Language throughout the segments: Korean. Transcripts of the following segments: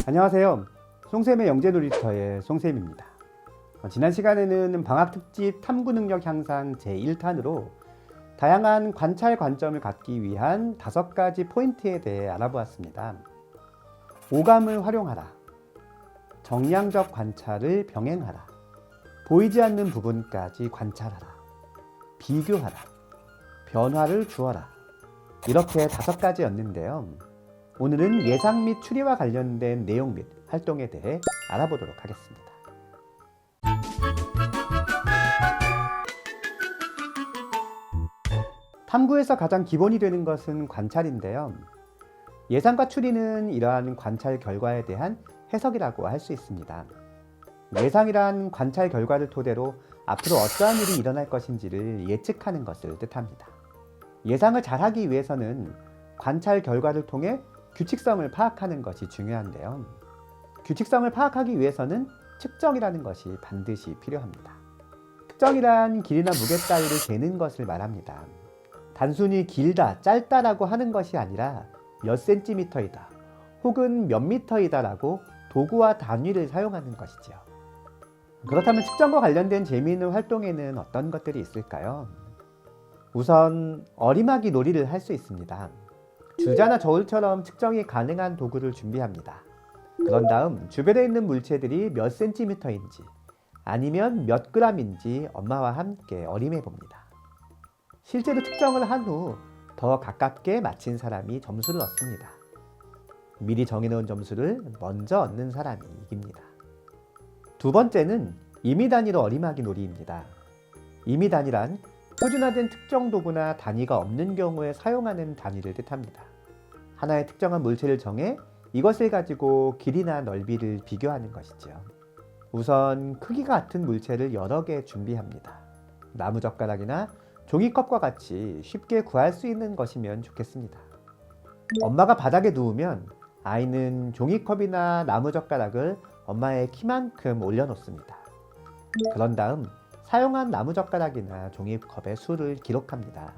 안녕하세요. 송쌤의 영재놀이터의 송쌤입니다. 지난 시간에는 방학특집 탐구능력 향상 제1탄으로 다양한 관찰 관점을 갖기 위한 5가지 포인트에 대해 알아보았습니다. 오감을 활용하라, 정량적 관찰을 병행하라, 보이지 않는 부분까지 관찰하라, 비교하라, 변화를 주어라, 이렇게 5가지였는데요. 오늘은 예상 및 추리와 관련된 내용 및 활동에 대해 알아보도록 하겠습니다. 탐구에서 가장 기본이 되는 것은 관찰인데요. 예상과 추리는 이러한 관찰 결과에 대한 해석이라고 할 수 있습니다. 예상이란 관찰 결과를 토대로 앞으로 어떠한 일이 일어날 것인지를 예측하는 것을 뜻합니다. 예상을 잘하기 위해서는 관찰 결과를 통해 규칙성을 파악하는 것이 중요한데요. 규칙성을 파악하기 위해서는 측정이라는 것이 반드시 필요합니다. 특정이란 길이나 무게 따위를 재는 것을 말합니다. 단순히 길다, 짧다라고 하는 것이 아니라 몇 센티미터이다 혹은 몇 미터이다라고 도구와 단위를 사용하는 것이죠. 그렇다면 측정과 관련된 재미있는 활동에는 어떤 것들이 있을까요? 우선 어리막이 놀이를 할 수 있습니다. 주자나 저울처럼 측정이 가능한 도구를 준비합니다. 그런 다음 주변에 있는 물체들이 몇 센티미터인지 아니면 몇 그램인지 엄마와 함께 어림해 봅니다. 실제로 측정을 한 후 더 가깝게 맞힌 사람이 점수를 얻습니다. 미리 정해놓은 점수를 먼저 얻는 사람이 이깁니다. 두 번째는 임의 단위로 어리막이 놀이입니다. 임의 단위란 표준화된 특정 도구나 단위가 없는 경우에 사용하는 단위를 뜻합니다. 하나의 특정한 물체를 정해 이것을 가지고 길이나 넓이를 비교하는 것이죠. 우선 크기가 같은 물체를 여러 개 준비합니다. 나무젓가락이나 종이컵과 같이 쉽게 구할 수 있는 것이면 좋겠습니다. 엄마가 바닥에 누우면 아이는 종이컵이나 나무젓가락을 엄마의 키만큼 올려놓습니다. 그런 다음 사용한 나무젓가락이나 종이컵의 수를 기록합니다.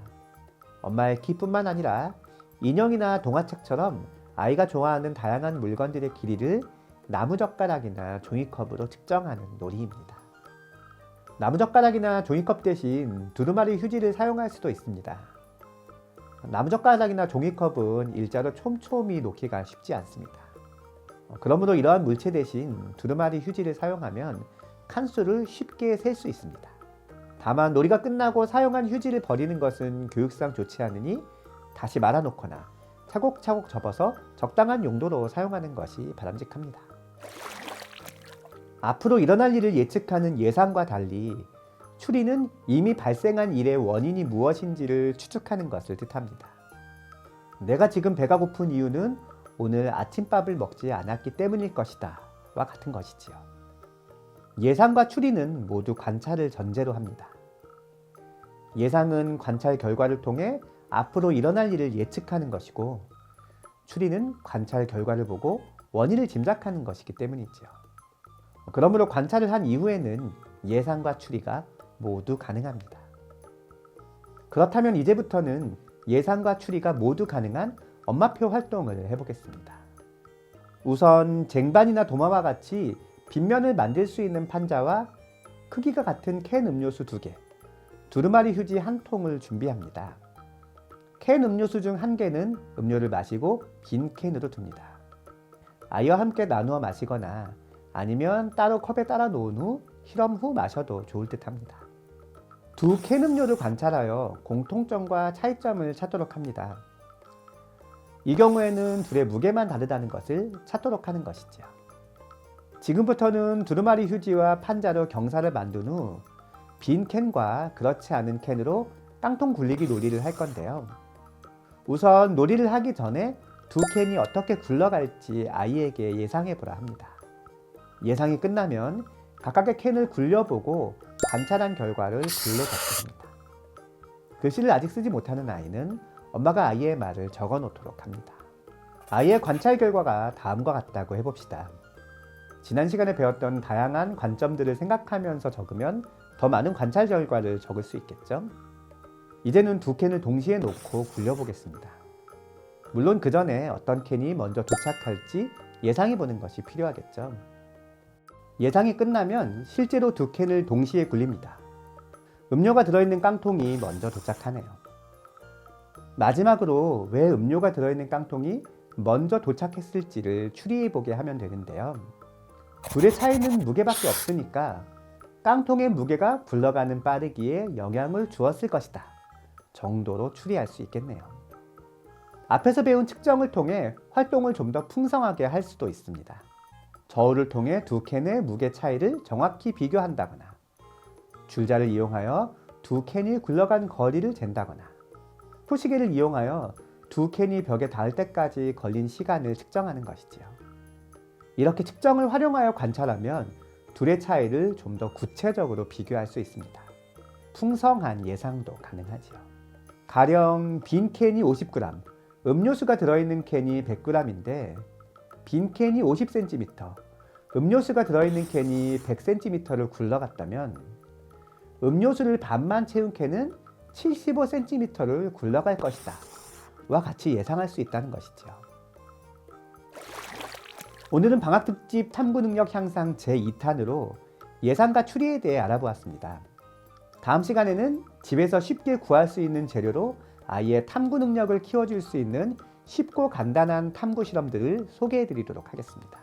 엄마의 키뿐만 아니라 인형이나 동화책처럼 아이가 좋아하는 다양한 물건들의 길이를 나무젓가락이나 종이컵으로 측정하는 놀이입니다. 나무젓가락이나 종이컵 대신 두루마리 휴지를 사용할 수도 있습니다. 나무젓가락이나 종이컵은 일자로 촘촘히 놓기가 쉽지 않습니다. 그러므로 이러한 물체 대신 두루마리 휴지를 사용하면 칸수를 쉽게 셀 수 있습니다. 다만 놀이가 끝나고 사용한 휴지를 버리는 것은 교육상 좋지 않으니 다시 말아놓거나 차곡차곡 접어서 적당한 용도로 사용하는 것이 바람직합니다. 앞으로 일어날 일을 예측하는 예상과 달리 추리는 이미 발생한 일의 원인이 무엇인지를 추측하는 것을 뜻합니다. 내가 지금 배가 고픈 이유는 오늘 아침밥을 먹지 않았기 때문일 것이다 와 같은 것이지요. 예상과 추리는 모두 관찰을 전제로 합니다. 예상은 관찰 결과를 통해 앞으로 일어날 일을 예측하는 것이고 추리는 관찰 결과를 보고 원인을 짐작하는 것이기 때문이지요. 그러므로 관찰을 한 이후에는 예상과 추리가 모두 가능합니다. 그렇다면 이제부터는 예상과 추리가 모두 가능한 엄마표 활동을 해보겠습니다. 우선 쟁반이나 도마와 같이 빗면을 만들 수 있는 판자와 크기가 같은 캔 음료수 2개, 두루마리 휴지 1통을 준비합니다. 캔 음료수 중 1개는 음료를 마시고 빈 캔으로 둡니다. 아이와 함께 나누어 마시거나 아니면 따로 컵에 따라 놓은 후 실험 후 마셔도 좋을 듯 합니다. 2캔 음료를 관찰하여 공통점과 차이점을 찾도록 합니다. 이 경우에는 둘의 무게만 다르다는 것을 찾도록 하는 것이죠. 지금부터는 두루마리 휴지와 판자로 경사를 만든 후 빈 캔과 그렇지 않은 캔으로 깡통 굴리기 놀이를 할 건데요. 우선 놀이를 하기 전에 2캔이 어떻게 굴러갈지 아이에게 예상해 보라 합니다. 예상이 끝나면 각각의 캔을 굴려보고 관찰한 결과를 글로 적습니다. 글씨를 아직 쓰지 못하는 아이는 엄마가 아이의 말을 적어 놓도록 합니다. 아이의 관찰 결과가 다음과 같다고 해봅시다. 지난 시간에 배웠던 다양한 관점들을 생각하면서 적으면 더 많은 관찰 결과를 적을 수 있겠죠? 이제는 2캔을 동시에 놓고 굴려보겠습니다. 물론 그 전에 어떤 캔이 먼저 도착할지 예상해 보는 것이 필요하겠죠. 예상이 끝나면 실제로 두 캔을 동시에 굴립니다. 음료가 들어있는 깡통이 먼저 도착하네요. 마지막으로 왜 음료가 들어있는 깡통이 먼저 도착했을지를 추리해 보게 하면 되는데요. 둘의 차이는 무게밖에 없으니까 깡통의 무게가 굴러가는 빠르기에 영향을 주었을 것이다 정도로 추리할 수 있겠네요. 앞에서 배운 측정을 통해 활동을 좀 더 풍성하게 할 수도 있습니다. 저울을 통해 두 캔의 무게 차이를 정확히 비교한다거나, 줄자를 이용하여 두 캔이 굴러간 거리를 잰다거나, 표시계를 이용하여 두 캔이 벽에 닿을 때까지 걸린 시간을 측정하는 것이지요. 이렇게 측정을 활용하여 관찰하면 둘의 차이를 좀 더 구체적으로 비교할 수 있습니다. 풍성한 예상도 가능하지요. 가령 빈 캔이 50g, 음료수가 들어있는 캔이 100g인데 빈 캔이 50cm, 음료수가 들어있는 캔이 100cm를 굴러갔다면 음료수를 반만 채운 캔은 75cm를 굴러갈 것이다 와 같이 예상할 수 있다는 것이죠. 오늘은 방학특집 탐구능력 향상 제2탄으로 예상과 추리에 대해 알아보았습니다. 다음 시간에는 집에서 쉽게 구할 수 있는 재료로 아이의 탐구 능력을 키워줄 수 있는 쉽고 간단한 탐구 실험들을 소개해 드리도록 하겠습니다.